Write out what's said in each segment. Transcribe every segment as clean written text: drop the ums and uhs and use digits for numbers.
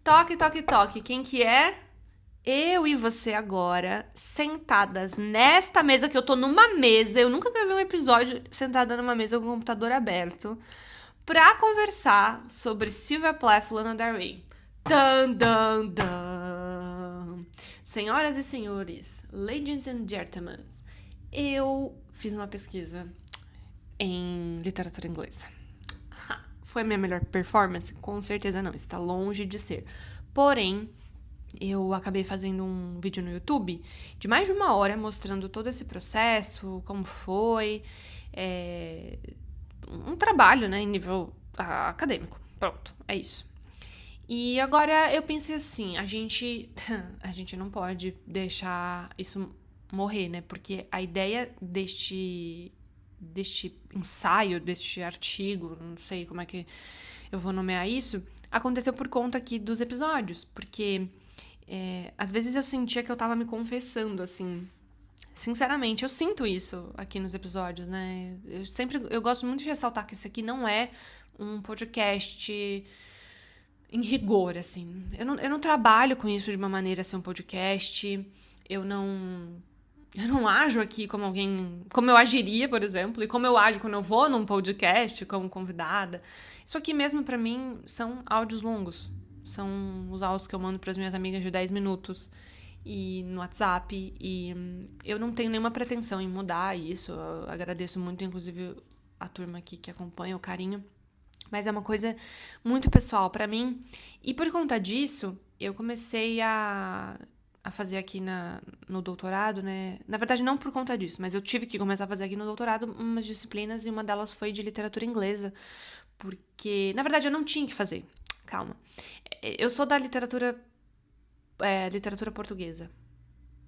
Toque, toque, toque. Quem que é? Eu e você agora, sentadas nesta mesa, que eu tô numa mesa. Eu nunca gravei um episódio sentada numa mesa com o computador aberto. Pra conversar sobre Sylvia Plath e Lana Del Rey. Dun, dun, dun. Senhoras e senhores, ladies and gentlemen, eu fiz uma pesquisa em literatura inglesa. Foi a minha melhor performance? Com certeza não, está longe de ser. Porém, eu acabei fazendo um vídeo no YouTube de mais de 1 hora mostrando todo esse processo, como foi, um trabalho, né, em nível acadêmico. Pronto, é isso. E agora eu pensei assim, a gente não pode deixar isso morrer, né? Porque a ideia deste ensaio, deste artigo, não sei como é que eu vou nomear isso, aconteceu por conta aqui dos episódios, porque às vezes eu sentia que eu tava me confessando, assim. Sinceramente, eu sinto isso aqui nos episódios, né? Eu gosto muito de ressaltar que esse aqui não é um podcast em rigor, assim. Eu não trabalho com isso de uma maneira a ser um podcast. Eu não. Eu não ajo aqui como alguém. Como eu agiria, por exemplo, e como eu ajo quando eu vou num podcast como convidada. Isso aqui mesmo, pra mim, são áudios longos. São os áudios que eu mando pras minhas amigas de 10 minutos e no WhatsApp. E eu não tenho nenhuma pretensão em mudar isso. Eu agradeço muito, inclusive, a turma aqui que acompanha, o carinho. Mas é uma coisa muito pessoal pra mim. E por conta disso, eu comecei a fazer aqui no doutorado, né? Na verdade, não por conta disso, mas eu tive que começar a fazer aqui no doutorado umas disciplinas e uma delas foi de literatura inglesa. Porque, na verdade, eu não tinha que fazer. Calma. Eu sou da literatura portuguesa.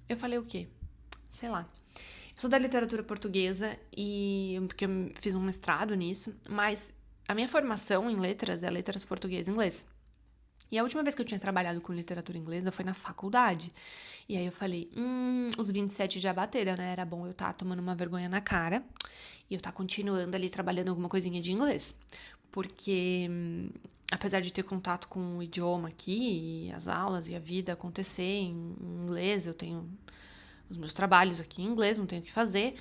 Eu falei o quê? Sei lá. Eu sou da literatura portuguesa e porque eu fiz um mestrado nisso, mas a minha formação em letras é letras português e inglês. E a última vez que eu tinha trabalhado com literatura inglesa foi na faculdade. E aí eu falei, os 27 já bateram, né? Era bom eu estar tomando uma vergonha na cara e eu estar continuando ali trabalhando alguma coisinha de inglês. Porque, apesar de ter contato com o idioma aqui, e as aulas e a vida acontecer em inglês, eu tenho os meus trabalhos aqui em inglês, não tenho o que fazer.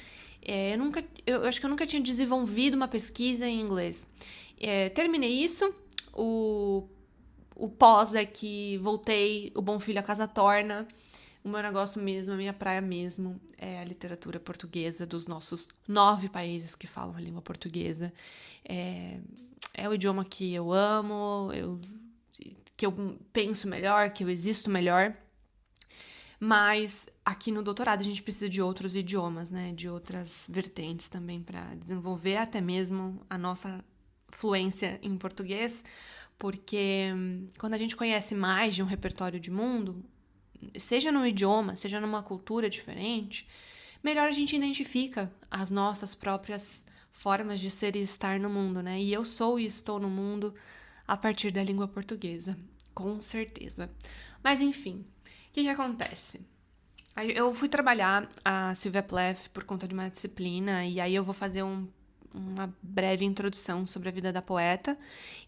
Eu acho que eu nunca tinha desenvolvido uma pesquisa em inglês. Terminei isso, o pós é que voltei, o Bom Filho a Casa Torna. O meu negócio mesmo, a minha praia mesmo, é a literatura portuguesa dos nossos 9 países que falam a língua portuguesa. É o idioma que eu amo, que eu penso melhor, que eu existo melhor. Mas aqui no doutorado a gente precisa de outros idiomas, né? De outras vertentes também para desenvolver até mesmo a nossa fluência em português, porque quando a gente conhece mais de um repertório de mundo, seja num idioma, seja numa cultura diferente, melhor a gente identifica as nossas próprias formas de ser e estar no mundo, né? E eu sou e estou no mundo a partir da língua portuguesa, com certeza. Mas enfim, o que acontece? Eu fui trabalhar a Sylvia Plath por conta de uma disciplina, e aí eu vou fazer uma breve introdução sobre a vida da poeta.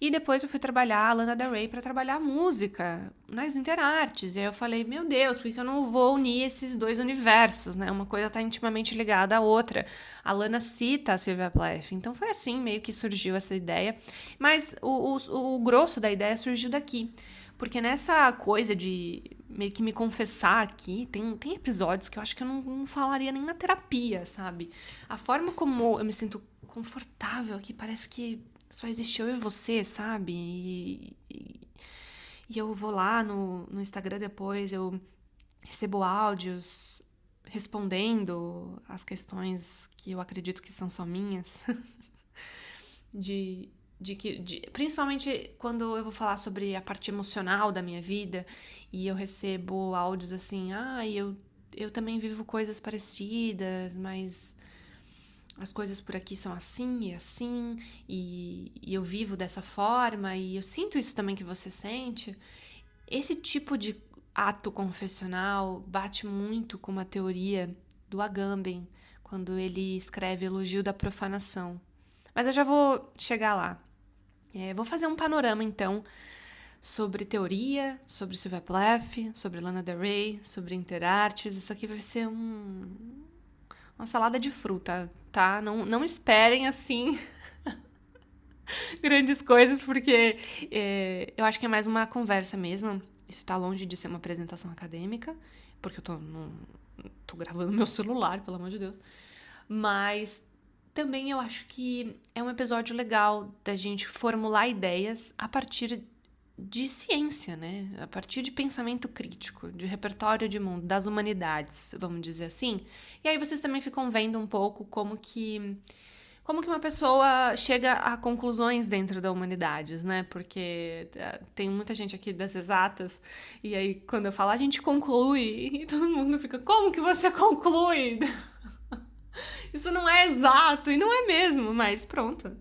E depois eu fui trabalhar a Lana Del Rey para trabalhar a música nas interartes. E aí eu falei, meu Deus, por que eu não vou unir esses dois universos, né? Uma coisa está intimamente ligada à outra. A Lana cita a Sylvia Plath. Então foi assim meio que surgiu essa ideia. Mas o grosso da ideia surgiu daqui. Porque nessa coisa de meio que me confessar aqui, tem episódios que eu acho que eu não falaria nem na terapia, sabe? A forma como eu me sinto confortável aqui, parece que só existe eu e você, sabe? E eu vou lá no Instagram depois, eu recebo áudios respondendo as questões que eu acredito que são só minhas. de, principalmente quando eu vou falar sobre a parte emocional da minha vida e eu recebo áudios assim, eu também vivo coisas parecidas, mas as coisas por aqui são assim e assim, e eu vivo dessa forma, e eu sinto isso também que você sente. Esse tipo de ato confessional bate muito com uma teoria do Agamben, quando ele escreve Elogio da Profanação. Mas eu já vou chegar lá. Vou fazer um panorama, então, sobre teoria, sobre Sylvia Plath, sobre Lana Del Rey, sobre Interartes. Isso aqui vai ser uma salada de fruta, tá? Não esperem, assim, grandes coisas, porque eu acho que é mais uma conversa mesmo. Isso tá longe de ser uma apresentação acadêmica, porque eu tô gravando no meu celular, pelo amor de Deus. Mas também eu acho que é um episódio legal da gente formular ideias a partir de ciência, né? A partir de pensamento crítico, de repertório de mundo, das humanidades, vamos dizer assim. E aí vocês também ficam vendo um pouco como que uma pessoa chega a conclusões dentro da humanidades, né? Porque tem muita gente aqui das exatas, e aí quando eu falo, a gente conclui, e todo mundo fica, como que você conclui? Isso não é exato, e não é mesmo, mas pronto.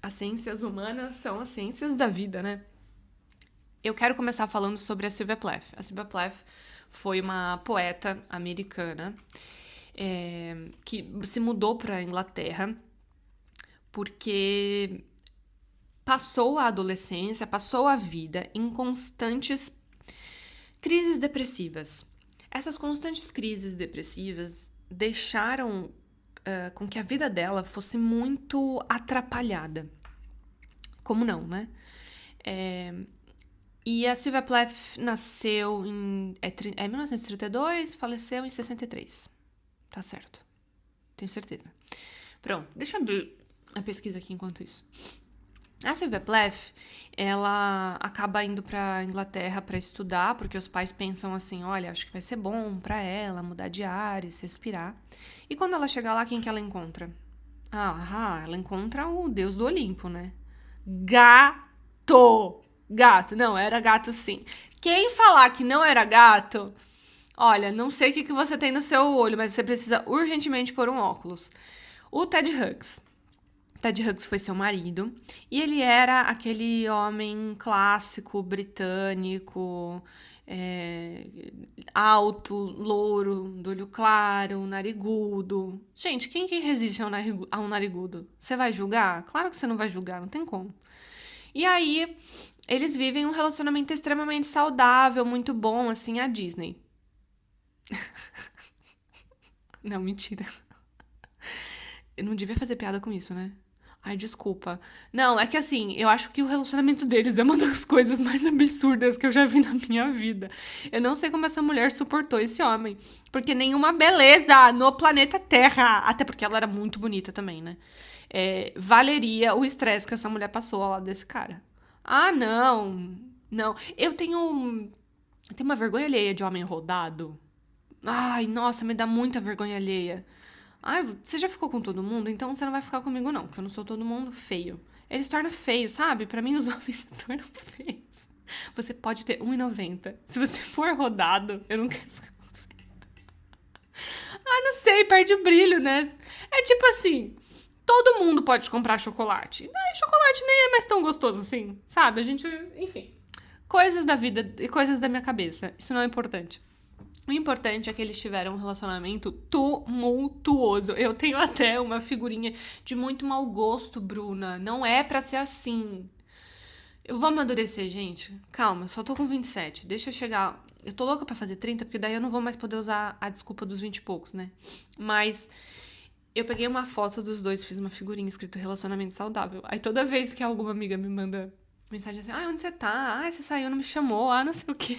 As ciências humanas são as ciências da vida, né? Eu quero começar falando sobre a Sylvia Plath. A Sylvia Plath foi uma poeta americana que se mudou para a Inglaterra porque passou a adolescência, passou a vida em constantes crises depressivas. Essas constantes crises depressivas deixaram com que a vida dela fosse muito atrapalhada. Como não, né? E a Sylvia Plath nasceu em 1932, faleceu em 63. Tá certo. Tenho certeza. Pronto, deixa eu abrir a pesquisa aqui enquanto isso. A Sylvia Plath, ela acaba indo pra Inglaterra pra estudar, porque os pais pensam assim, olha, acho que vai ser bom pra ela mudar de ares, respirar. E quando ela chega lá, quem que ela encontra? Ela encontra o deus do Olimpo, né? Gato! Gato, não, era gato sim. Quem falar que não era gato, olha, não sei o que você tem no seu olho, mas você precisa urgentemente pôr um óculos. O Ted Hughes. Ted Hughes foi seu marido, e ele era aquele homem clássico, britânico, alto, louro, do olho claro, narigudo. Gente, quem que resiste a um narigudo? Você vai julgar? Claro que você não vai julgar, não tem como. E aí, eles vivem um relacionamento extremamente saudável, muito bom, assim, a Disney. Não, mentira. Eu não devia fazer piada com isso, né? Ai, desculpa. Não, é que assim, eu acho que o relacionamento deles é uma das coisas mais absurdas que eu já vi na minha vida. Eu não sei como essa mulher suportou esse homem. Porque nenhuma beleza no planeta Terra, até porque ela era muito bonita também, né? Valeria o estresse que essa mulher passou ao lado desse cara. Ah, não. Não. Eu tenho uma vergonha alheia de homem rodado. Ai, nossa, me dá muita vergonha alheia. Ai, você já ficou com todo mundo? Então você não vai ficar comigo, não, porque eu não sou todo mundo feio. Ele se torna feio, sabe? Pra mim, os homens se tornam feios. Você pode ter 1,90. Se você for rodado, eu não quero ficar com você. Ah, não sei, perde o brilho, né? É tipo assim, todo mundo pode comprar chocolate. E chocolate nem é mais tão gostoso assim, sabe? A gente, enfim. Coisas da vida e coisas da minha cabeça. Isso não é importante. O importante é que eles tiveram um relacionamento tumultuoso. Eu tenho até uma figurinha de muito mau gosto, Bruna. Não é pra ser assim. Eu vou amadurecer, gente. Calma, só tô com 27. Deixa eu chegar. Eu tô louca pra fazer 30, porque daí eu não vou mais poder usar a desculpa dos 20 e poucos, né? Mas eu peguei uma foto dos dois, fiz uma figurinha escrito relacionamento saudável. Aí toda vez que alguma amiga me manda mensagem assim, onde você tá? Você saiu, não me chamou, não sei o quê.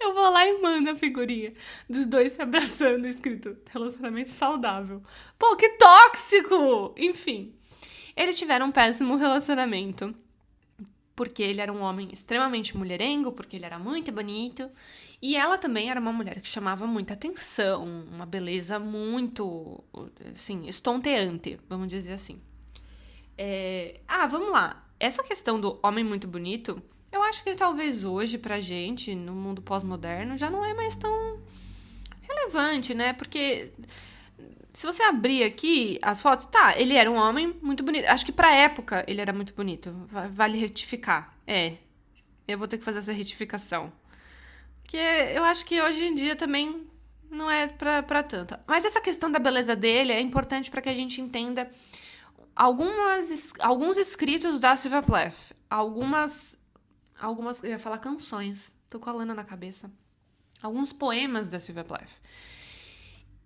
Eu vou lá e mando a figurinha dos dois se abraçando, escrito relacionamento saudável. Pô, que tóxico! Enfim, eles tiveram um péssimo relacionamento, porque ele era um homem extremamente mulherengo, porque ele era muito bonito, e ela também era uma mulher que chamava muita atenção, uma beleza muito, assim, estonteante, vamos dizer assim. Vamos lá. Essa questão do homem muito bonito, eu acho que talvez hoje, pra gente, no mundo pós-moderno, já não é mais tão relevante, né? Porque se você abrir aqui as fotos, ele era um homem muito bonito. Acho que pra época ele era muito bonito. Vale retificar. Eu vou ter que fazer essa retificação. Porque eu acho que hoje em dia também não é pra tanto. Mas essa questão da beleza dele é importante pra que a gente entenda alguns escritos da Sylvia Plath. Algumas, eu ia falar canções. Tô com a Lana na cabeça. Alguns poemas da Sylvia Plath.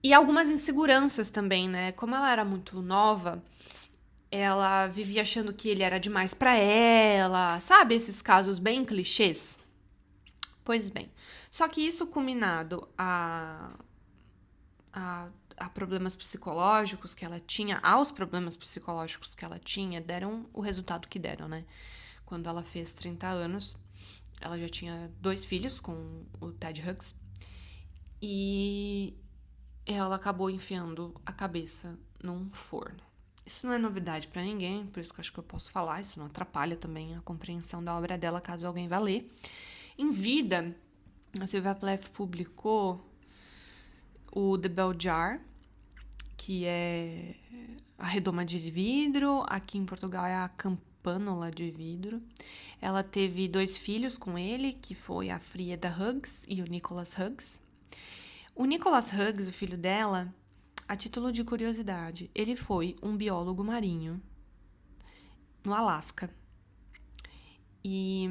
E algumas inseguranças também, né? Como ela era muito nova, ela vivia achando que ele era demais pra ela. Sabe esses casos bem clichês? Pois bem. Só que isso combinado a problemas psicológicos que ela tinha, aos problemas psicológicos que ela tinha, deram o resultado que deram, né? Quando ela fez 30 anos, ela já tinha 2 filhos com o Ted Hughes. E ela acabou enfiando a cabeça num forno. Isso não é novidade pra ninguém, por isso que eu acho que eu posso falar. Isso não atrapalha também a compreensão da obra dela, caso alguém vá ler. Em vida, a Sylvia Plath publicou o The Bell Jar, que é a redoma de vidro. Aqui em Portugal é a campânula de vidro. Ela teve 2 filhos com ele, que foi a Frieda Hughes e o Nicholas Hughes. O Nicholas Hughes, o filho dela, a título de curiosidade, ele foi um biólogo marinho no Alasca. E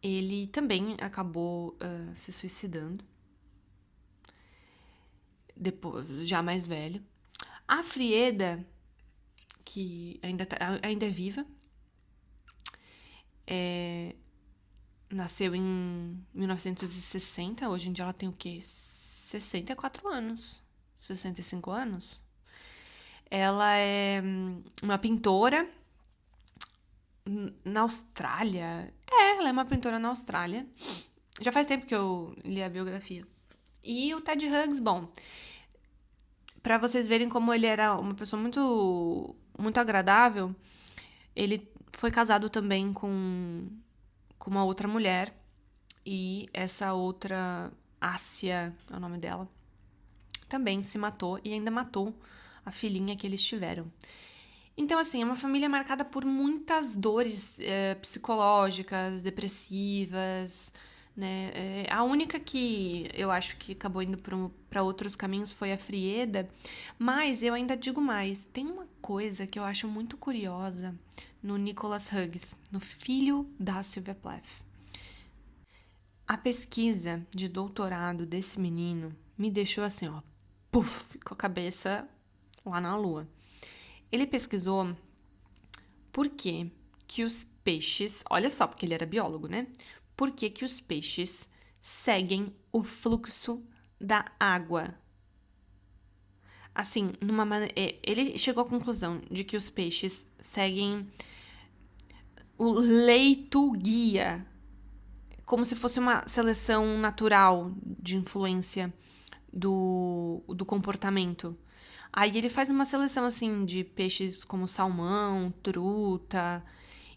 ele também acabou se suicidando, depois, já mais velho. A Frieda, que ainda é viva, nasceu em 1960, hoje em dia ela tem o quê? 64 anos, 65 anos. Ela é uma pintora na Austrália. Ela é uma pintora na Austrália. Já faz tempo que eu li a biografia. E o Ted Hughes, bom, pra vocês verem como ele era uma pessoa muito, muito agradável, ele foi casado também com uma outra mulher. E essa outra, Ássia, é o nome dela, também se matou e ainda matou a filhinha que eles tiveram. Então, assim, é uma família marcada por muitas dores psicológicas, depressivas, né? A única que eu acho que acabou indo para outros caminhos foi a Frieda, mas eu ainda digo mais. Tem uma coisa que eu acho muito curiosa no Nicholas Hughes, no filho da Sylvia Plath. A pesquisa de doutorado desse menino me deixou assim, ó, puf, com a cabeça lá na lua. Ele pesquisou por que os peixes... Olha só, porque ele era biólogo, né? Por que os peixes seguem o fluxo da água? Assim, ele chegou à conclusão de que os peixes seguem o leito guia, como se fosse uma seleção natural de influência do comportamento. Aí ele faz uma seleção, assim, de peixes como salmão, truta,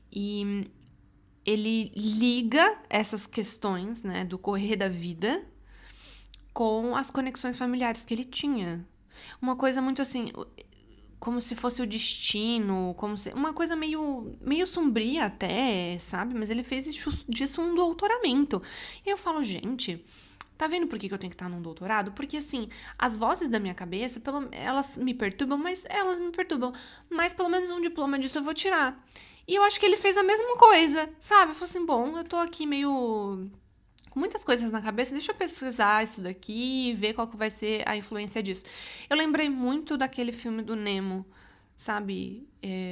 e ele liga essas questões, né, do correr da vida com as conexões familiares que ele tinha. Uma coisa muito, assim, como se fosse o destino, uma coisa meio sombria até, sabe? Mas ele fez disso um doutoramento. E eu falo, gente... Tá vendo por que eu tenho que estar num doutorado? Porque, assim, as vozes da minha cabeça, elas me perturbam, mas pelo menos um diploma disso eu vou tirar. E eu acho que ele fez a mesma coisa, sabe? Eu falei assim, bom, eu tô aqui meio... com muitas coisas na cabeça, deixa eu pesquisar isso daqui e ver qual que vai ser a influência disso. Eu lembrei muito daquele filme do Nemo, sabe?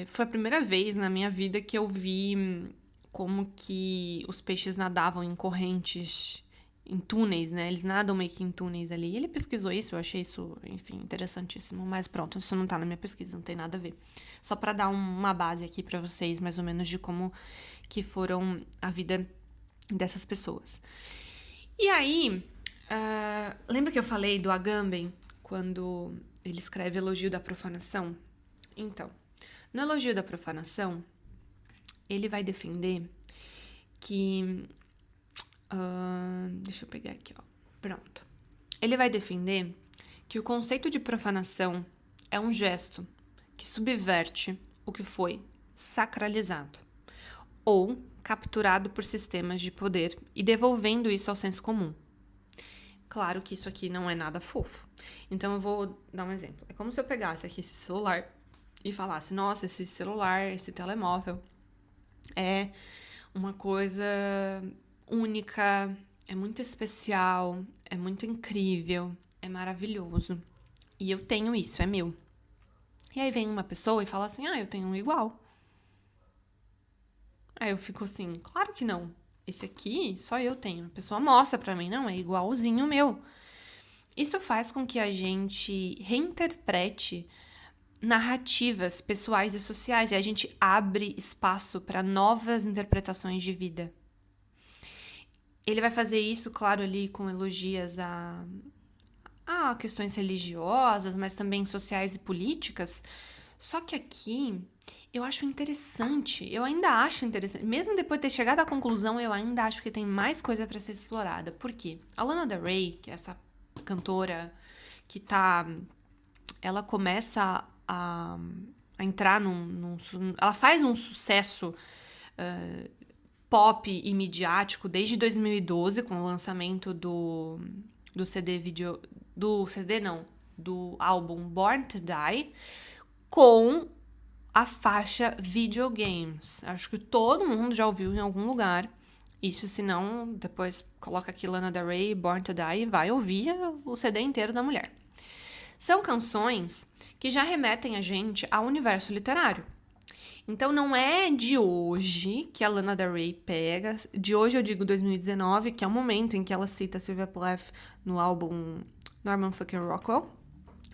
Foi a primeira vez na minha vida que eu vi como que os peixes nadavam em correntes... em túneis, né? Eles nadam meio que em túneis ali. E ele pesquisou isso, eu achei isso, enfim, interessantíssimo. Mas pronto, isso não tá na minha pesquisa, não tem nada a ver. Só pra dar uma base aqui pra vocês, mais ou menos, de como que foram a vida dessas pessoas. E aí, lembra que eu falei do Agamben, quando ele escreve Elogio da Profanação? Então, no Elogio da Profanação, ele vai defender que... deixa eu pegar aqui, ó. Pronto. Ele vai defender que o conceito de profanação é um gesto que subverte o que foi sacralizado ou capturado por sistemas de poder e devolvendo isso ao senso comum. Claro que isso aqui não é nada fofo. Então eu vou dar um exemplo. É como se eu pegasse aqui esse celular e falasse, nossa, esse celular, esse telemóvel é uma coisa única, é muito especial, é muito incrível, é maravilhoso. E eu tenho isso, é meu. E aí vem uma pessoa e fala assim, eu tenho um igual. Aí eu fico assim, claro que não. Esse aqui só eu tenho. A pessoa mostra pra mim, não, é igualzinho o meu. Isso faz com que a gente reinterprete narrativas pessoais e sociais e a gente abre espaço para novas interpretações de vida. Ele vai fazer isso, claro, ali com elogias a questões religiosas, mas também sociais e políticas. Só que aqui eu acho interessante, eu ainda acho interessante, mesmo depois de ter chegado à conclusão, eu ainda acho que tem mais coisa para ser explorada. Por quê? A Lana Del Rey, que é essa cantora que ela começa a entrar ela faz um sucesso pop e midiático desde 2012, com o lançamento do CD vídeo. Do CD não, do álbum Born to Die, com a faixa Videogames. Acho que todo mundo já ouviu em algum lugar. Isso, se não, depois coloca aqui Lana Del Rey, Born to Die e vai ouvir o CD inteiro da mulher. São canções que já remetem a gente ao universo literário. Então não é de hoje que a Lana Del Rey pega, de hoje eu digo 2019, que é o momento em que ela cita Sylvia Plath no álbum Norman fucking Rockwell.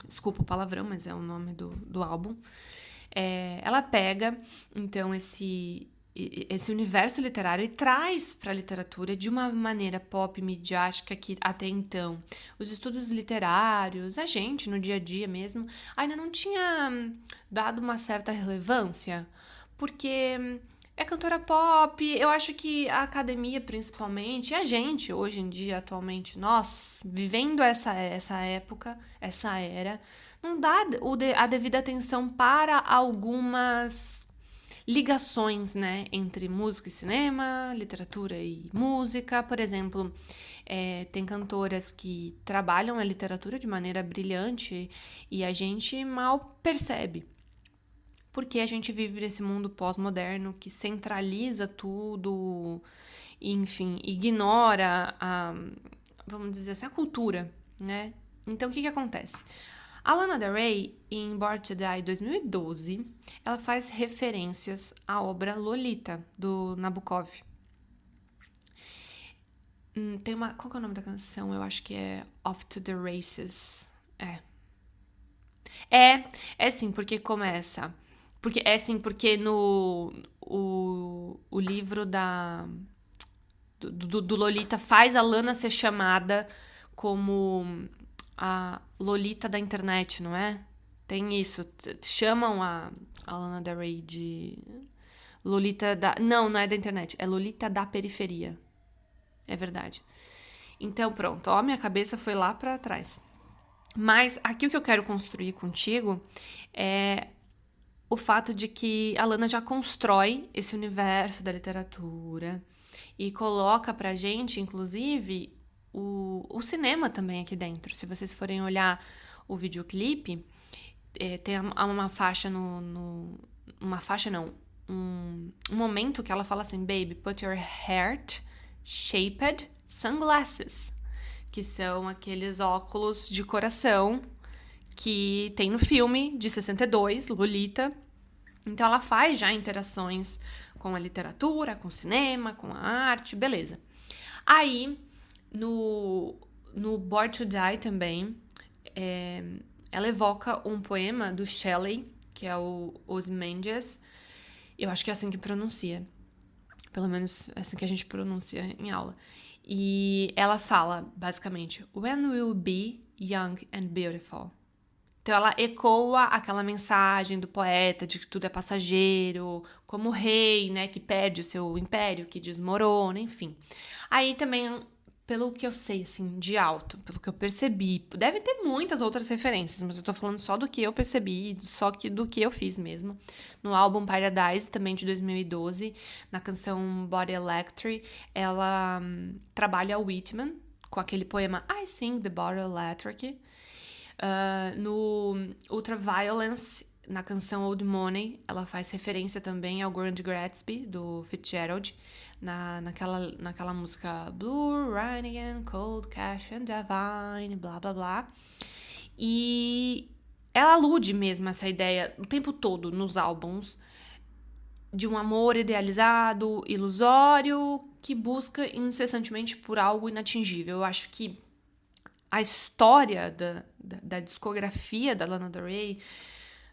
Desculpa o palavrão, mas é o nome do álbum. Ela pega, então, esse universo literário e traz para a literatura de uma maneira pop, midiática, que até então os estudos literários, a gente no dia a dia mesmo, ainda não tinha dado uma certa relevância, porque é cantora pop. Eu acho que a academia, principalmente, e a gente hoje em dia, atualmente, nós, vivendo essa época, essa era, não dá a devida atenção para algumas ligações, né, entre música e cinema, literatura e música. Por exemplo, tem cantoras que trabalham a literatura de maneira brilhante e a gente mal percebe. Porque a gente vive nesse mundo pós-moderno que centraliza tudo, enfim, ignora vamos dizer assim, a cultura, né? Então, o que acontece? A Lana Del Rey, em Born to Die 2012, ela faz referências à obra Lolita, do Nabokov. Tem uma... Qual que é o nome da canção? Eu acho que é Off to the Races. É sim, porque começa... Porque no... O livro do Lolita faz a Lana ser chamada como a Lolita da internet, não é? Tem isso. Chamam a Lana Del Rey de Lolita da... Não é da internet. É Lolita da periferia. É verdade. Então, pronto. Ó, minha cabeça foi lá pra trás. Mas aqui o que eu quero construir contigo é o fato de que a Lana já constrói esse universo da literatura e coloca pra gente, inclusive, o cinema também aqui dentro. Se vocês forem olhar o videoclipe, tem uma faixa uma faixa não, um momento que ela fala assim, baby, put your heart-shaped sunglasses, que são aqueles óculos de coração que tem no filme de 62, Lolita. Então ela faz já interações com a literatura, com o cinema, com a arte, beleza. Aí, no Born to Die também, ela evoca um poema do Shelley, que é o Ozymandias. Eu acho que é assim que pronuncia. Pelo menos é assim que a gente pronuncia em aula. E ela fala, basicamente, When we'll be young and beautiful. Então ela ecoa aquela mensagem do poeta de que tudo é passageiro, como o rei, né, que perde o seu império, que desmorona, enfim. Aí também, pelo que eu sei, assim, de alto, pelo que eu percebi, deve ter muitas outras referências, mas eu tô falando só do que eu percebi, só do que eu fiz mesmo. No álbum Paradise, também de 2012, na canção Body Electric, ela trabalha o Whitman com aquele poema I Sing the Body Electric. No Ultraviolence, na canção Old Money, ela faz referência também ao Grand Gatsby, do Fitzgerald, naquela música Blue, Rhine Cold, Cash and Divine, blá, blá, blá. E ela alude mesmo a essa ideia o tempo todo nos álbuns de um amor idealizado, ilusório, que busca incessantemente por algo inatingível. Eu acho que a história da discografia da Lana Del Rey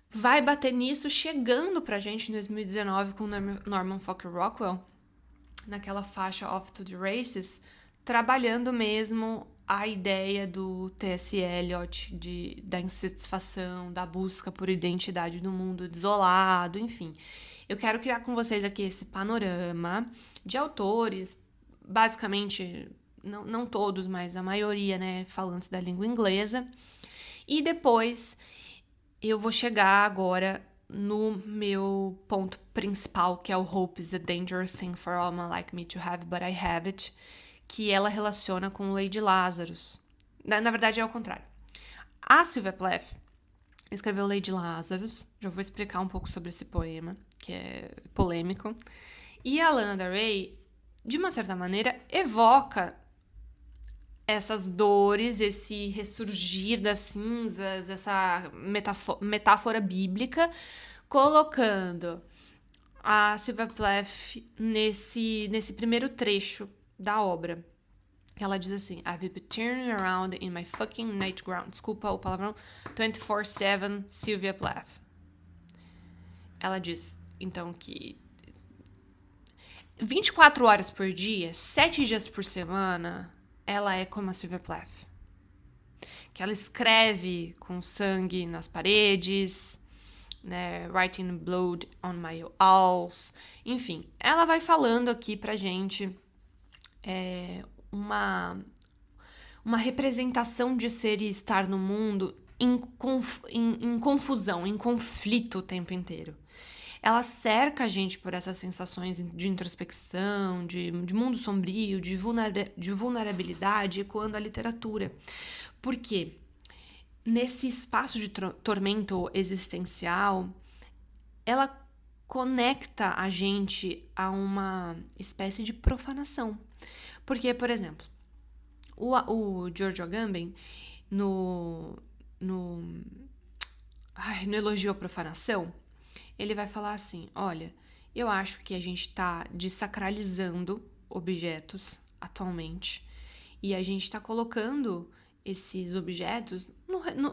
vai bater nisso, chegando pra gente em 2019 com Norman Foster Rockwell, naquela faixa Off to the Races, trabalhando mesmo a ideia do T.S. Eliot, da insatisfação, da busca por identidade no mundo desolado, enfim. Eu quero criar com vocês aqui esse panorama de autores, basicamente, não todos, mas a maioria, né, falantes da língua inglesa. E depois eu vou chegar agora no meu ponto principal, que é o Hope is a Dangerous Thing for all men like me to have, but I have it, que ela relaciona com Lady Lazarus. Na verdade, é ao contrário. A Sylvia Plath escreveu Lady Lazarus, já vou explicar um pouco sobre esse poema, que é polêmico. E a Lana Del Rey, de uma certa maneira, evoca essas dores, esse ressurgir das cinzas, essa metáfora bíblica, colocando a Sylvia Plath nesse primeiro trecho da obra. Ela diz assim: I've been turning around in my fucking nightgown. Desculpa o palavrão. 24/7 Sylvia Plath. Ela diz, então, que 24 horas por dia, 7 dias por semana, ela é como a Sylvia Plath. Que ela escreve com sangue nas paredes, né, writing blood on my walls. Enfim, ela vai falando aqui pra gente uma representação de ser e estar no mundo em confusão, em conflito o tempo inteiro. Ela cerca a gente por essas sensações de introspecção, de mundo sombrio, de vulnerabilidade, ecoando a literatura. Por quê? Nesse espaço de tormento existencial, ela conecta a gente a uma espécie de profanação. Porque, por exemplo, o Giorgio Agamben, no Elogio à Profanação, ele vai falar assim: olha, eu acho que a gente tá desacralizando objetos atualmente e a gente tá colocando esses objetos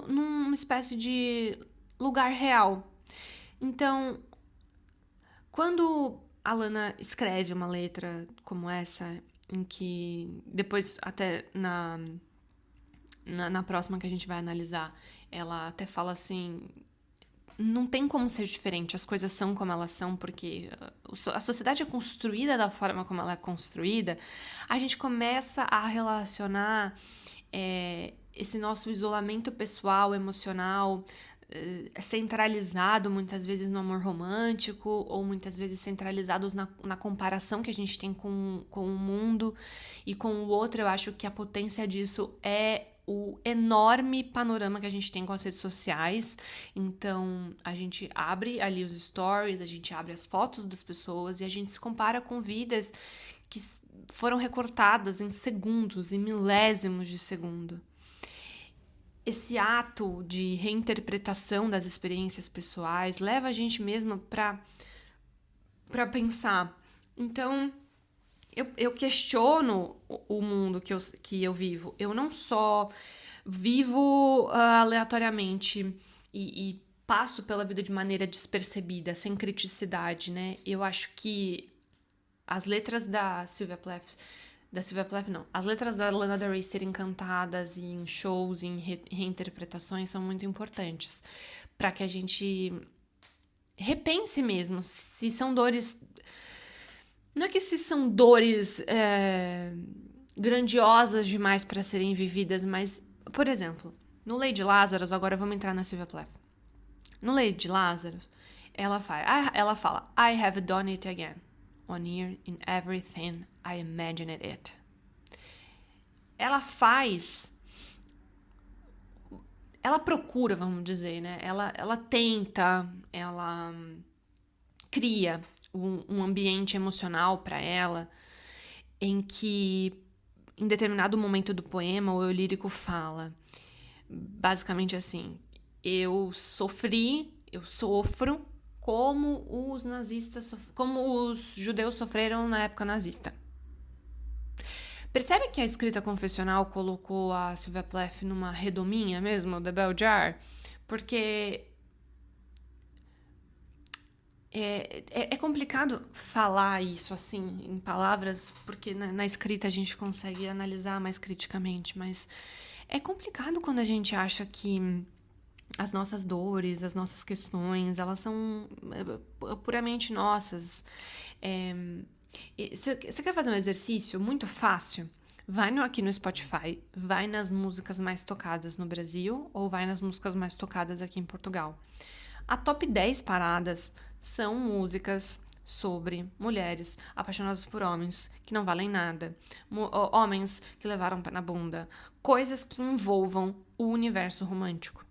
numa espécie de lugar real. Então, quando a Lana escreve uma letra como essa, em que depois até na próxima que a gente vai analisar, ela até fala assim: não tem como ser diferente, as coisas são como elas são, porque a sociedade é construída da forma como ela é construída. A gente começa a relacionar esse nosso isolamento pessoal, emocional, centralizado muitas vezes no amor romântico, ou muitas vezes centralizados na comparação que a gente tem com o mundo e com o outro. Eu acho que a potência disso é o enorme panorama que a gente tem com as redes sociais. Então, a gente abre ali os stories, a gente abre as fotos das pessoas e a gente se compara com vidas que foram recortadas em segundos, em milésimos de segundo. Esse ato de reinterpretação das experiências pessoais leva a gente mesmo para pensar. Então, eu questiono o mundo que eu vivo. Eu não só vivo aleatoriamente e passo pela vida de maneira despercebida, sem criticidade, né? Eu acho que as letras da Sylvia Plath não. As letras da Lana Del Rey serem cantadas em shows, em reinterpretações, são muito importantes para que a gente repense mesmo se são dores. Não é que se são dores grandiosas demais para serem vividas, mas, por exemplo, no Lady Lazarus, agora vamos entrar na Sylvia Plath. No Lady Lazarus, ela fala: I have done it again. On here, in everything, I imagined it. Ela faz ela procura, vamos dizer, né? Ela tenta, ela cria um ambiente emocional para ela em que, em determinado momento do poema, o eu lírico fala basicamente assim: eu sofri, eu sofro como os nazistas, como os judeus sofreram na época nazista. Percebe que a escrita confessional colocou a Sylvia Plath numa redominha mesmo, The Bell Jar? Porque é complicado falar isso assim em palavras, porque na escrita a gente consegue analisar mais criticamente, mas é complicado quando a gente acha que as nossas dores, as nossas questões, elas são puramente nossas. Você quer fazer um exercício muito fácil? Vai aqui no Spotify, vai nas músicas mais tocadas no Brasil ou vai nas músicas mais tocadas aqui em Portugal. A top 10 paradas são músicas sobre mulheres apaixonadas por homens que não valem nada, homens que levaram pé na bunda, coisas que envolvam o universo romântico.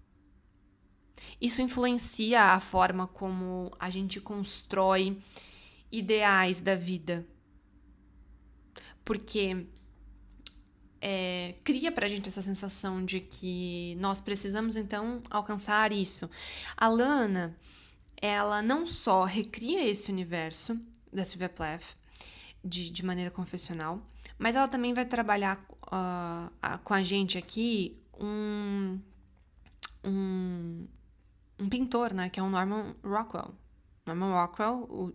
Isso influencia a forma como a gente constrói ideais da vida. Porque cria pra gente essa sensação de que nós precisamos, então, alcançar isso. A Lana, ela não só recria esse universo da Sylvia Plath de maneira confessional, mas ela também vai trabalhar com a gente aqui um pintor, né, que é o Norman Rockwell. Norman Rockwell,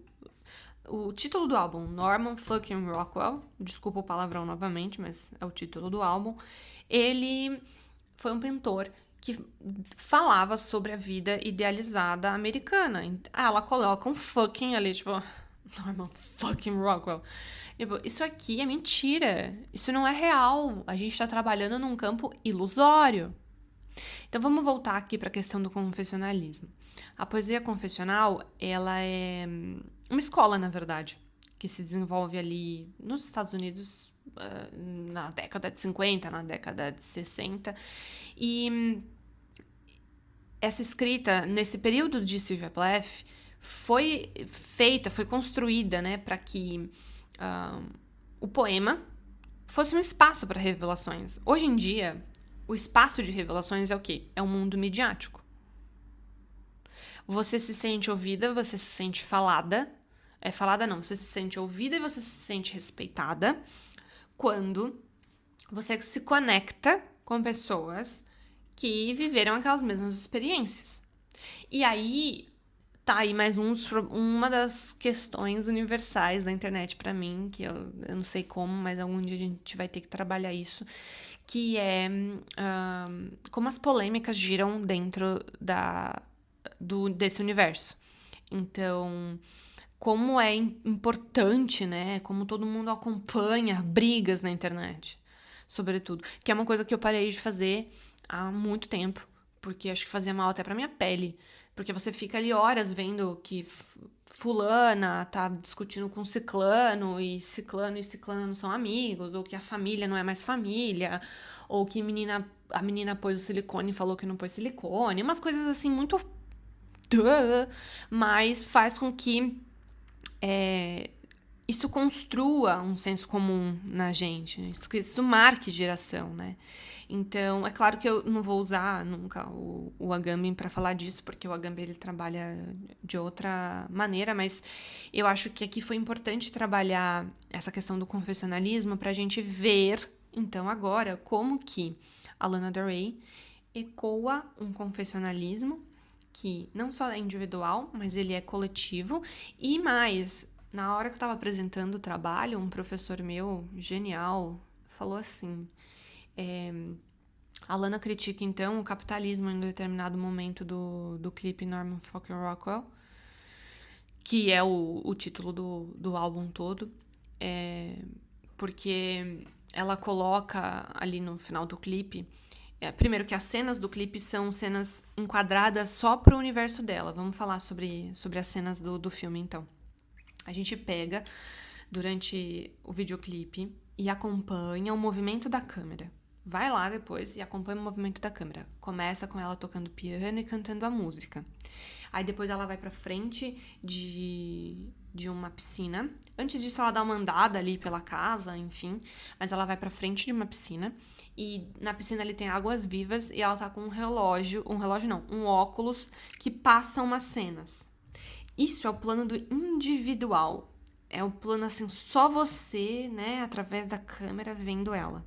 o título do álbum, Norman fucking Rockwell, desculpa o palavrão novamente, mas é o título do álbum. Ele foi um pintor que falava sobre a vida idealizada americana. Ela coloca um fucking ali, tipo, Norman fucking Rockwell. Tipo, isso aqui é mentira. Isso não é real. A gente tá trabalhando num campo ilusório. Então vamos voltar aqui para a questão do confessionalismo. A poesia confessional, ela é uma escola, na verdade, que se desenvolve ali nos Estados Unidos na década de 50, na década de 60. E essa escrita, nesse período de Sylvia Plath, foi construída, né, para que o poema fosse um espaço para revelações. Hoje em dia, o espaço de revelações é o quê? É um mundo midiático. Você se sente ouvida, você se sente falada. Falada não, você se sente ouvida e você se sente respeitada quando você se conecta com pessoas que viveram aquelas mesmas experiências. E aí, tá aí mais uma das questões universais da internet pra mim, que eu não sei como, mas algum dia a gente vai ter que trabalhar isso, que é como as polêmicas giram dentro desse universo. Então, como é importante, né? Como todo mundo acompanha brigas na internet, sobretudo. Que é uma coisa que eu parei de fazer há muito tempo, porque acho que fazia mal até pra minha pele. Porque você fica ali horas vendo que fulana tá discutindo com ciclano e ciclano não são amigos, ou que a família não é mais família, ou que a menina pôs o silicone e falou que não pôs silicone, umas coisas assim muito mas faz com que isso construa um senso comum na gente, isso marque geração, né? Então, é claro que eu não vou usar nunca o Agamben para falar disso, porque o Agamben ele trabalha de outra maneira, mas eu acho que aqui foi importante trabalhar essa questão do confessionalismo para a gente ver, então, agora, como que a Lana Del Rey ecoa um confessionalismo que não só é individual, mas ele é coletivo, e mais, na hora que eu estava apresentando o trabalho, um professor meu, genial, falou assim... a Lana critica, então, o capitalismo em um determinado momento do clipe Norman fucking Rockwell, que é o título do álbum todo, porque ela coloca ali no final do clipe, primeiro que as cenas do clipe são cenas enquadradas só pro universo dela. Vamos falar sobre as cenas do filme, então. A gente pega durante o videoclipe e acompanha o movimento da câmera. Vai lá depois e acompanha o movimento da câmera. Começa com ela tocando piano e cantando a música. Aí depois ela vai pra frente de uma piscina. Antes disso, ela dá uma andada ali pela casa, enfim. Mas ela vai pra frente de uma piscina. E na piscina ali tem águas vivas e ela tá com um relógio não, um óculos que passa umas cenas. Isso é o plano do individual. É o plano assim, só você, né, através da câmera vendo ela.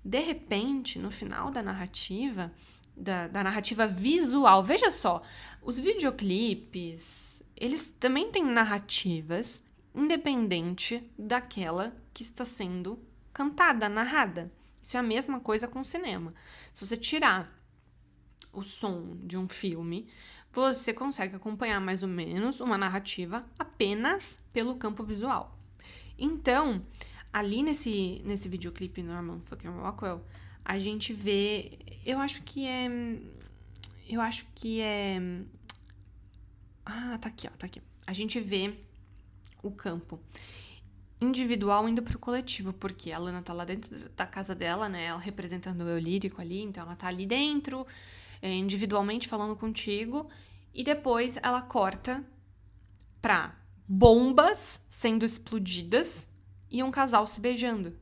De repente, no final da narrativa, da narrativa visual, veja só, os videoclipes, eles também têm narrativas independente daquela que está sendo cantada, narrada. Isso é a mesma coisa com o cinema. Se você tirar o som de um filme, você consegue acompanhar mais ou menos uma narrativa apenas pelo campo visual. Então, ali nesse videoclipe Norman fucking Rockwell, a gente vê, eu acho que é, tá aqui. A gente vê o campo individual indo pro coletivo, porque a Lana tá lá dentro da casa dela, né, ela representando o eu lírico ali, então ela tá ali dentro, individualmente falando contigo, e depois ela corta pra bombas sendo explodidas e um casal se beijando.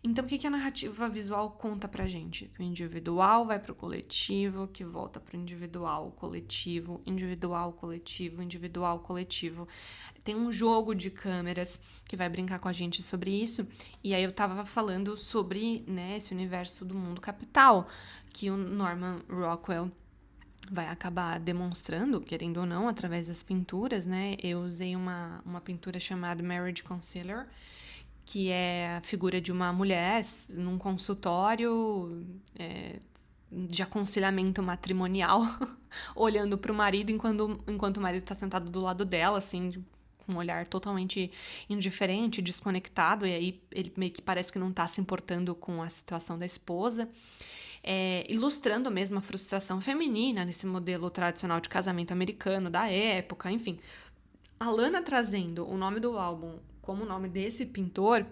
Então, o que a narrativa visual conta pra gente? O individual vai pro coletivo, que volta pro individual, coletivo, individual, coletivo, individual, coletivo. Tem um jogo de câmeras que vai brincar com a gente sobre isso. E aí eu tava falando sobre, né, esse universo do mundo capital, que o Norman Rockwell vai acabar demonstrando, querendo ou não, através das pinturas, né? Eu usei uma pintura chamada Marriage Counselor, que é a figura de uma mulher num consultório de aconselhamento matrimonial, olhando para o marido enquanto o marido está sentado do lado dela, assim, com um olhar totalmente indiferente, desconectado, e aí ele meio que parece que não está se importando com a situação da esposa. Ilustrando mesmo a frustração feminina nesse modelo tradicional de casamento americano da época, enfim. A Lana trazendo o nome do álbum como o nome desse pintor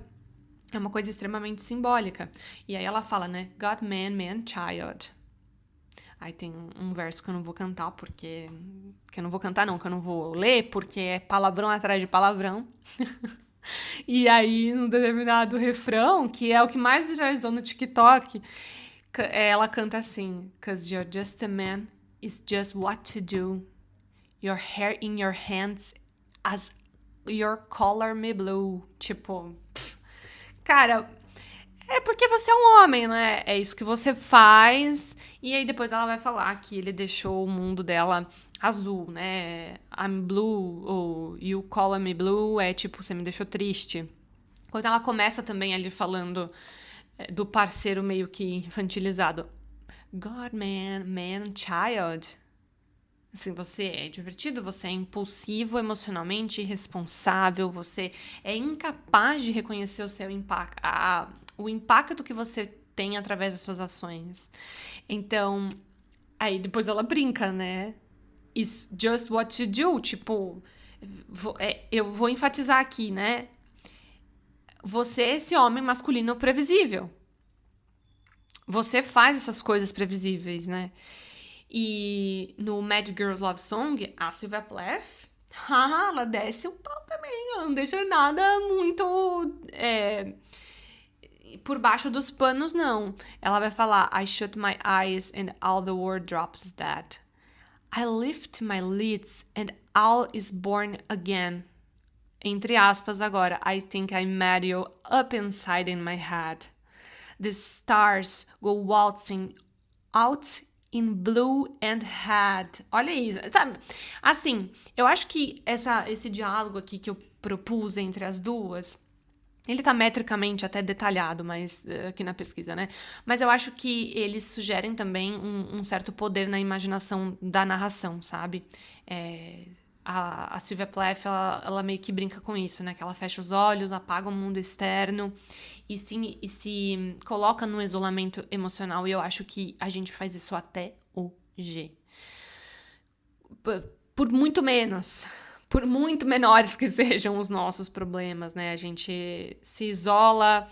é uma coisa extremamente simbólica. E aí ela fala, né? God, man, man, child. Aí tem um verso que eu não vou cantar, porque... Que eu não vou ler, porque é palavrão atrás de palavrão. E aí, num determinado refrão, que é o que mais viralizou no TikTok, ela canta assim: 'Cause you're just a man, it's just what to do. Your hair in your hands as your color me blue. Tipo, cara, é porque você é um homem, né? É isso que você faz. E aí depois ela vai falar que ele deixou o mundo dela azul, né? I'm blue, ou you color me blue, é tipo, você me deixou triste. Quando ela começa também ali falando do parceiro meio que infantilizado. God, man, child. Assim, você é divertido, você é impulsivo, emocionalmente irresponsável, você é incapaz de reconhecer o seu impacto, o impacto que você tem através das suas ações. Então, aí depois ela brinca, né? It's just what you do. Tipo, eu vou enfatizar aqui, né? Você é esse homem masculino previsível. Você faz essas coisas previsíveis, né? E no Mad Girls Love Song, a Sylvia Plath, ela desce o pau também. Ela não deixa nada muito por baixo dos panos, não. Ela vai falar: I shut my eyes and all the world drops dead. I lift my lids and all is born again. Entre aspas agora. I think I met you up inside in my head. The stars go waltzing out in blue and red. Olha isso, sabe? Assim, eu acho que esse diálogo aqui que eu propus entre as duas, ele tá metricamente até detalhado, mas aqui na pesquisa, né? Mas eu acho que eles sugerem também um certo poder na imaginação da narração, sabe? A Sylvia Plath, ela meio que brinca com isso, né? Que ela fecha os olhos, apaga o mundo externo e se coloca num isolamento emocional. E eu acho que a gente faz isso até hoje. Por muito menos, por muito menores que sejam os nossos problemas, né? A gente se isola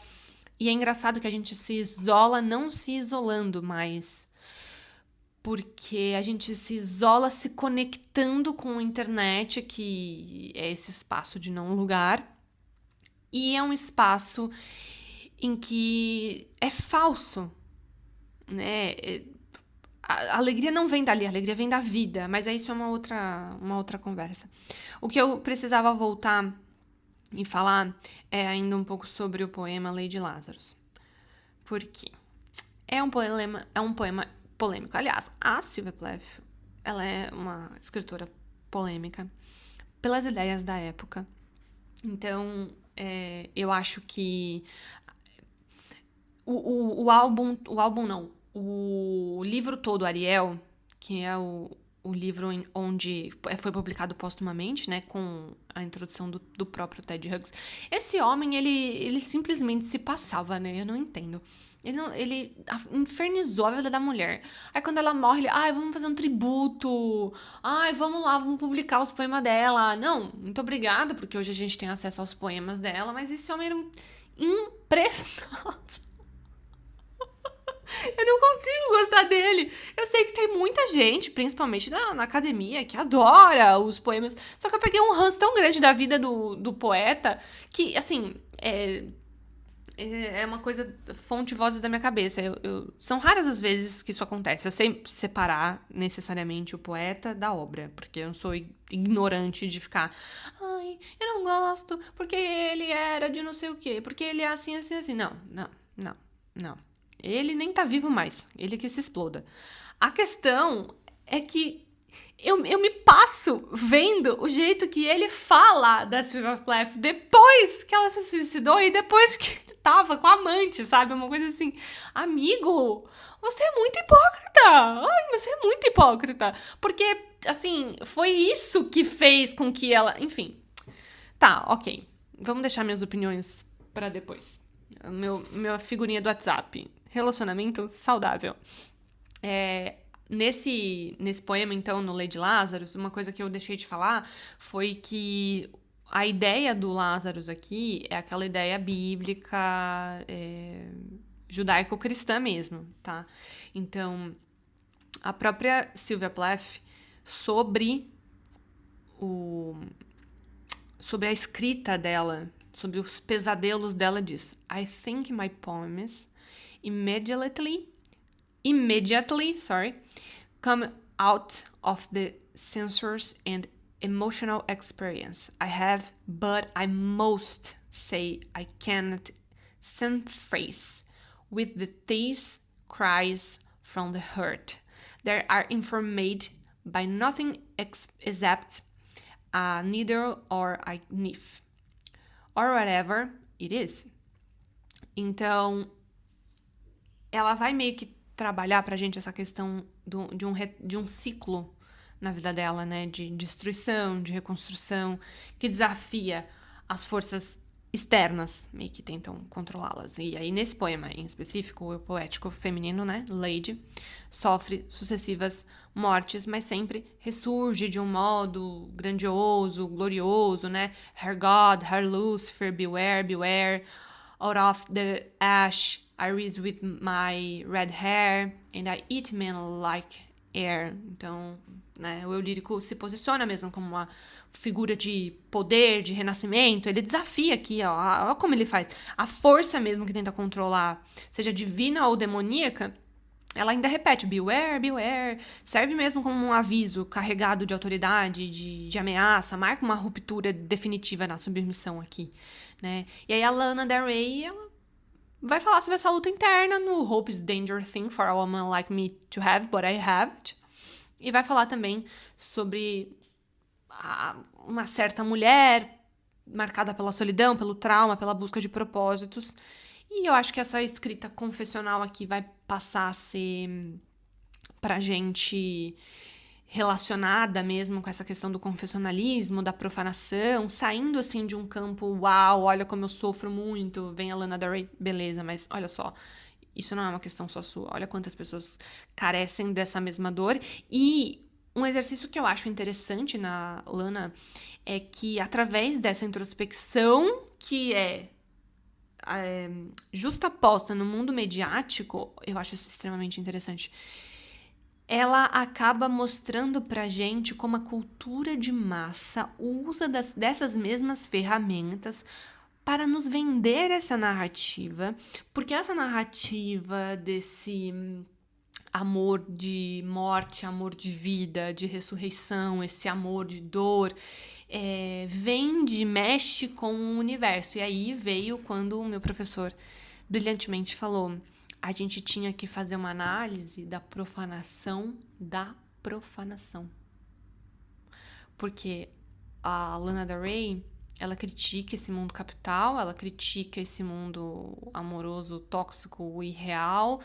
E é engraçado que a gente se isola não se isolando mais. Porque a gente se isola se conectando com a internet, que é esse espaço de não lugar. E é um espaço em que é falso, né? A alegria não vem dali, a alegria vem da vida. Mas isso é uma outra conversa. O que eu precisava voltar e falar é ainda um pouco sobre o poema Lady Lazarus. Por quê? É um poema polêmico. Aliás, a Sylvia Plath, ela é uma escritora polêmica pelas ideias da época. Então, eu acho que o livro todo, Ariel, que é o livro onde foi publicado póstumamente, né, com a introdução do próprio Ted Hughes. Esse homem, ele simplesmente se passava, né? Eu não entendo. Ele infernizou a vida da mulher. Aí quando ela morre, ele, vamos fazer um tributo. Vamos lá, vamos publicar os poemas dela. Não, muito obrigada, porque hoje a gente tem acesso aos poemas dela, mas esse homem era imprestável. Eu não consigo gostar dele. Eu sei que tem muita gente, principalmente na academia, que adora os poemas. Só que eu peguei um ranço tão grande da vida do poeta que, assim, é uma coisa, fonte vozes da minha cabeça. São raras as vezes que isso acontece. Eu sei separar necessariamente o poeta da obra, porque eu não sou ignorante de ficar, eu não gosto, porque ele era de não sei o quê, porque ele é assim, assim, assim. Não. Ele nem tá vivo mais. Ele que se exploda. A questão é que eu me passo vendo o jeito que ele fala da Sylvia Plath depois que ela se suicidou e depois que ele tava com a amante, sabe? Uma coisa assim, amigo, você é muito hipócrita. Você é muito hipócrita. Porque, assim, foi isso que fez com que ela... Enfim. Tá, ok. Vamos deixar minhas opiniões pra depois. Minha figurinha do WhatsApp. Relacionamento saudável. Nesse poema, então, no Lady Lazarus, uma coisa que eu deixei de falar foi que a ideia do Lazarus aqui é aquela ideia bíblica, judaico-cristã mesmo, tá? Então, a própria Sylvia Plath, sobre a escrita dela, sobre os pesadelos dela, diz: I think my poems immediately, come out of the sensuous and emotional experience I have, but I must say I cannot sympathize with these cries from the heart. They are informed by nothing except a needle or a knife, or whatever it is. Então, ela vai meio que trabalhar pra gente essa questão de um ciclo na vida dela, né? De destruição, de reconstrução, que desafia as forças externas, meio que tentam controlá-las. E aí, nesse poema em específico, o poético feminino, né? Lady, sofre sucessivas mortes, mas sempre ressurge de um modo grandioso, glorioso, né? Her God, her Lucifer, beware, beware, out of the ash I rise with my red hair and I eat men like air. Então, né, o eu lírico se posiciona mesmo como uma figura de poder, de renascimento. Ele desafia aqui, ó como ele faz. A força mesmo que tenta controlar, seja divina ou demoníaca, ela ainda repete, beware, beware, serve mesmo como um aviso carregado de autoridade, de ameaça, marca uma ruptura definitiva na submissão aqui, né? E aí a Lana Del Rey, ela vai falar sobre essa luta interna no Hope is a Dangerous Thing for a Woman Like Me to Have, But I Haven't. E vai falar também sobre uma certa mulher marcada pela solidão, pelo trauma, pela busca de propósitos. E eu acho que essa escrita confessional aqui vai passar a ser pra gente relacionada mesmo com essa questão do confessionalismo, da profanação, saindo assim de um campo, uau, olha como eu sofro muito, vem a Lana Del Rey, beleza, mas olha só, isso não é uma questão só sua, olha quantas pessoas carecem dessa mesma dor. E um exercício que eu acho interessante na Lana é que através dessa introspecção, que é justaposta no mundo mediático, eu acho isso extremamente interessante. Ela acaba mostrando pra gente como a cultura de massa usa dessas mesmas ferramentas para nos vender essa narrativa, porque essa narrativa desse amor de morte, amor de vida, de ressurreição, esse amor de dor, vende, mexe com o universo. E aí veio quando o meu professor brilhantemente falou: a gente tinha que fazer uma análise da profanação da profanação. Porque a Lana Del Rey, ela critica esse mundo capital, ela critica esse mundo amoroso, tóxico e real,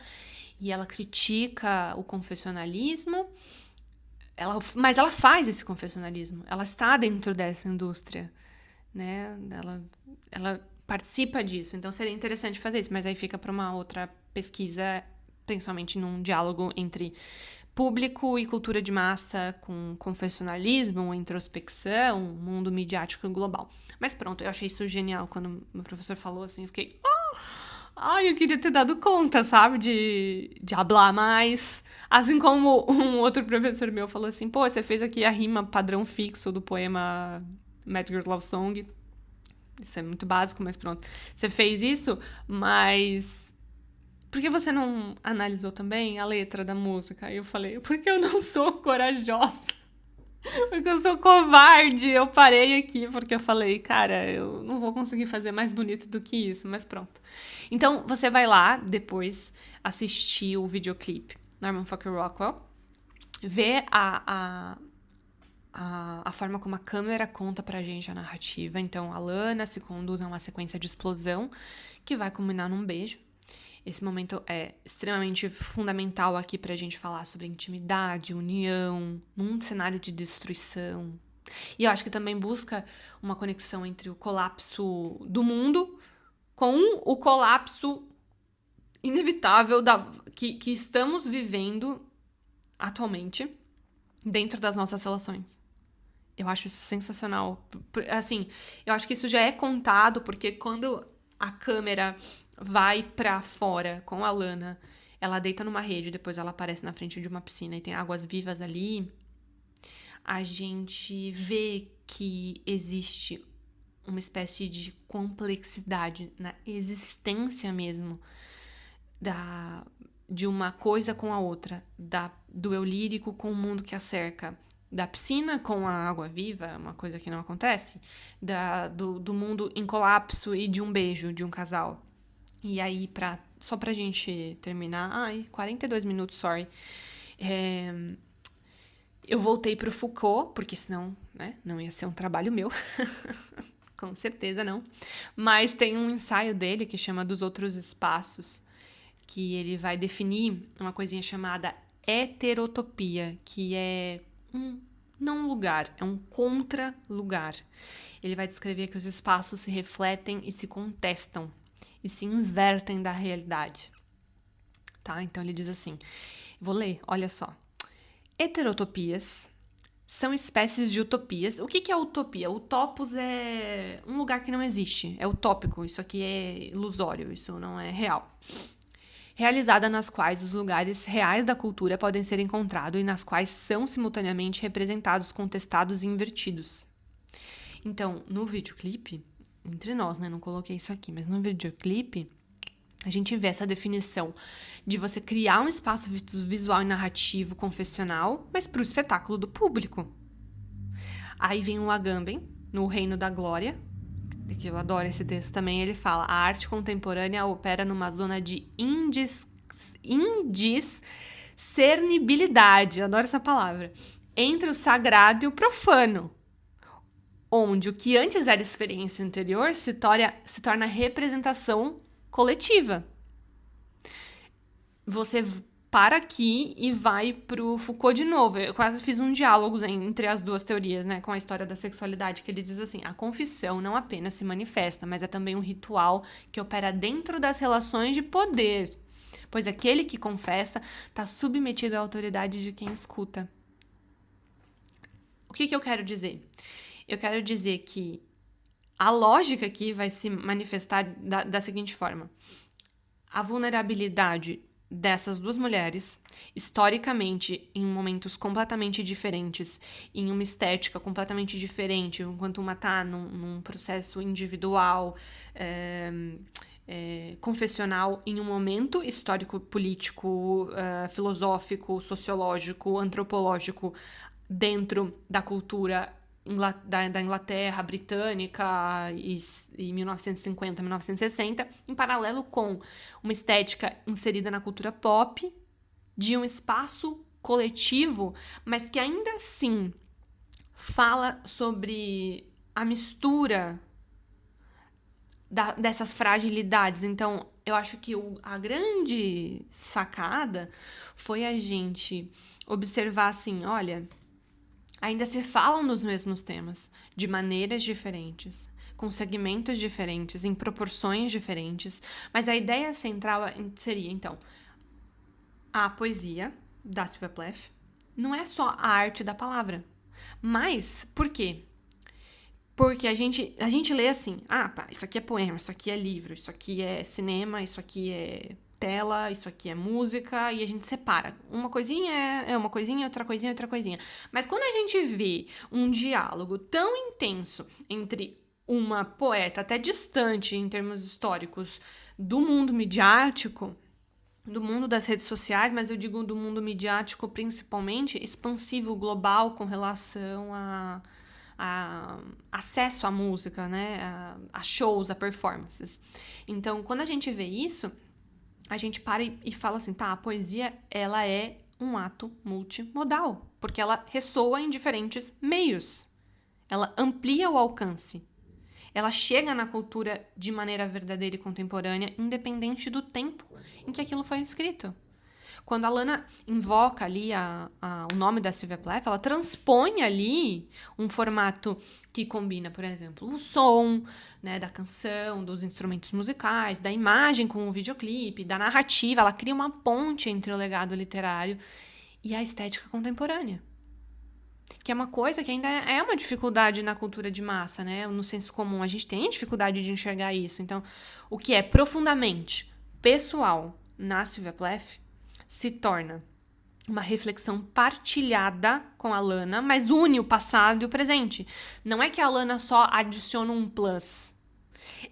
e ela critica o confessionalismo, mas ela faz esse confessionalismo, ela está dentro dessa indústria, né? Ela participa disso, então seria interessante fazer isso, mas aí fica para uma outra pesquisa, principalmente num diálogo entre público e cultura de massa, com confessionalismo, introspecção, mundo midiático global. Mas pronto, eu achei isso genial quando meu professor falou assim, eu fiquei... eu queria ter dado conta, sabe, de hablar mais. Assim como um outro professor meu falou assim, pô, você fez aqui a rima padrão fixo do poema Mad Girls Love Song. Isso é muito básico, mas pronto. Você fez isso, mas... por que você não analisou também a letra da música? Aí eu falei, porque eu não sou corajosa. Porque eu sou covarde. Eu parei aqui porque eu falei, cara, eu não vou conseguir fazer mais bonito do que isso, mas pronto. Então, você vai lá, depois, assistir o videoclipe Norman Fucker Rockwell, ver a forma como a câmera conta pra gente a narrativa. Então, a Lana se conduz a uma sequência de explosão que vai culminar num beijo. Esse momento é extremamente fundamental aqui pra gente falar sobre intimidade, união, num cenário de destruição. E eu acho que também busca uma conexão entre o colapso do mundo com o colapso inevitável que estamos vivendo atualmente dentro das nossas relações. Eu acho isso sensacional. Assim, eu acho que isso já é contado, porque quando a câmera vai pra fora com a Lana, ela deita numa rede, depois ela aparece na frente de uma piscina e tem águas vivas ali, a gente vê que existe uma espécie de complexidade na existência mesmo de uma coisa com a outra, do eu lírico com o mundo que a cerca, da piscina com a água viva, uma coisa que não acontece, do mundo em colapso e de um beijo de um casal. E aí, só pra gente terminar... 42 minutos, sorry. Eu voltei pro Foucault, porque senão, né, não ia ser um trabalho meu. Com certeza não. Mas tem um ensaio dele que chama Dos Outros Espaços, que ele vai definir uma coisinha chamada heterotopia, que é não lugar, é um contra-lugar. Ele vai descrever que os espaços se refletem e se contestam, e se invertem da realidade. Tá? Então ele diz assim, vou ler, olha só. Heterotopias são espécies de utopias. O que é utopia? Utopos é um lugar que não existe, é utópico, isso aqui é ilusório, isso não é real. Realizada nas quais os lugares reais da cultura podem ser encontrados e nas quais são simultaneamente representados, contestados e invertidos. Então, no videoclipe, entre nós, né, não coloquei isso aqui, mas no videoclipe, a gente vê essa definição de você criar um espaço visual e narrativo confessional, mas para o espetáculo do público. Aí vem o Agamben, no Reino da Glória, que eu adoro esse texto também, ele fala: a arte contemporânea opera numa zona de indiscernibilidade, eu adoro essa palavra, entre o sagrado e o profano, onde o que antes era experiência interior se torna representação coletiva. Você para aqui e vai pro Foucault de novo. Eu quase fiz um diálogo entre as duas teorias, né, com a história da sexualidade, que ele diz assim: a confissão não apenas se manifesta, mas é também um ritual que opera dentro das relações de poder, pois aquele que confessa está submetido à autoridade de quem escuta. O que eu quero dizer? Eu quero dizer que A lógica aqui vai se manifestar da seguinte forma. A vulnerabilidade dessas duas mulheres, historicamente, em momentos completamente diferentes, em uma estética completamente diferente, enquanto uma tá num processo individual, confessional, em um momento histórico, político, filosófico, sociológico, antropológico, dentro da cultura da Inglaterra britânica e 1950, 1960, em paralelo com uma estética inserida na cultura pop, de um espaço coletivo, mas que ainda assim fala sobre a mistura dessas fragilidades. Então, eu acho que a grande sacada foi a gente observar assim, olha, ainda se falam dos mesmos temas, de maneiras diferentes, com segmentos diferentes, em proporções diferentes, mas a ideia central seria, então, a poesia da Sylvia Plath não é só a arte da palavra. Mas, por quê? Porque a gente lê assim, pá, isso aqui é poema, isso aqui é livro, isso aqui é cinema, isso aqui é tela, isso aqui é música, e a gente separa. Uma coisinha é uma coisinha, outra coisinha é outra coisinha. Mas quando a gente vê um diálogo tão intenso entre uma poeta até distante em termos históricos do mundo midiático, do mundo das redes sociais, mas eu digo do mundo midiático principalmente, expansivo, global, com relação a acesso à música, né? A shows, a performances. Então, quando a gente vê isso, a gente para e fala assim, tá, a poesia, ela é um ato multimodal, porque ela ressoa em diferentes meios. Ela amplia o alcance. Ela chega na cultura de maneira verdadeira e contemporânea, independente do tempo em que aquilo foi escrito. Quando a Lana invoca ali o nome da Sylvia Plath, ela transpõe ali um formato que combina, por exemplo, o som, né, da canção, dos instrumentos musicais, da imagem com o videoclipe, da narrativa. Ela cria uma ponte entre o legado literário e a estética contemporânea. Que é uma coisa que ainda é uma dificuldade na cultura de massa, né? No senso comum, a gente tem dificuldade de enxergar isso. Então, o que é profundamente pessoal na Sylvia Plath se torna uma reflexão partilhada com a Lana, mas une o passado e o presente. Não é que a Lana só adiciona um plus.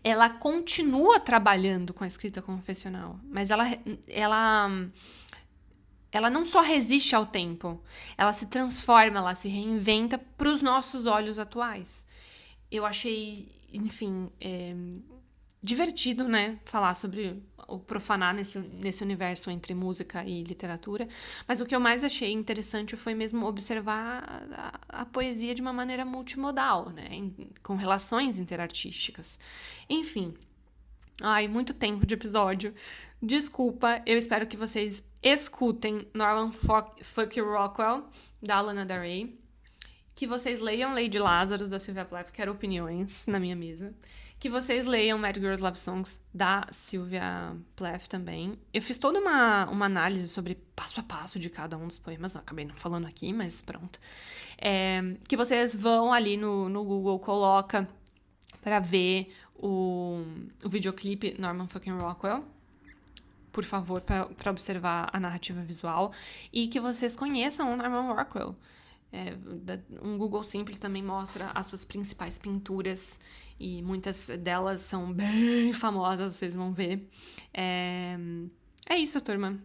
Ela continua trabalhando com a escrita confessional, mas ela não só resiste ao tempo, ela se transforma, ela se reinventa para os nossos olhos atuais. Eu achei, enfim, divertido, né, falar sobre o profanar nesse universo entre música e literatura, mas o que eu mais achei interessante foi mesmo observar a poesia de uma maneira multimodal, né, com relações interartísticas. Enfim, muito tempo de episódio. Desculpa, eu espero que vocês escutem Norman Fucking Rockwell, da Lana Del Rey, que vocês leiam Lady Lazarus, da Sylvia Plath, quero opiniões na minha mesa, que vocês leiam Mad Girls Love Songs, da Sylvia Plath também. Eu fiz toda uma análise sobre passo a passo de cada um dos poemas, acabei não falando aqui, mas pronto. Que vocês vão ali no Google, coloca para ver o videoclipe Norman Fucking Rockwell, por favor, para observar a narrativa visual, e que vocês conheçam o Norman Rockwell. Um Google simples também mostra as suas principais pinturas, e muitas delas são bem famosas, vocês vão ver. É isso, turma.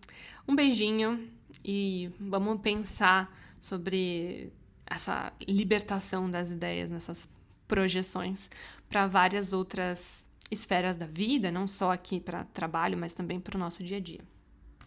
Um beijinho e vamos pensar sobre essa libertação das ideias nessas projeções para várias outras esferas da vida, não só aqui para trabalho, mas também para o nosso dia a dia.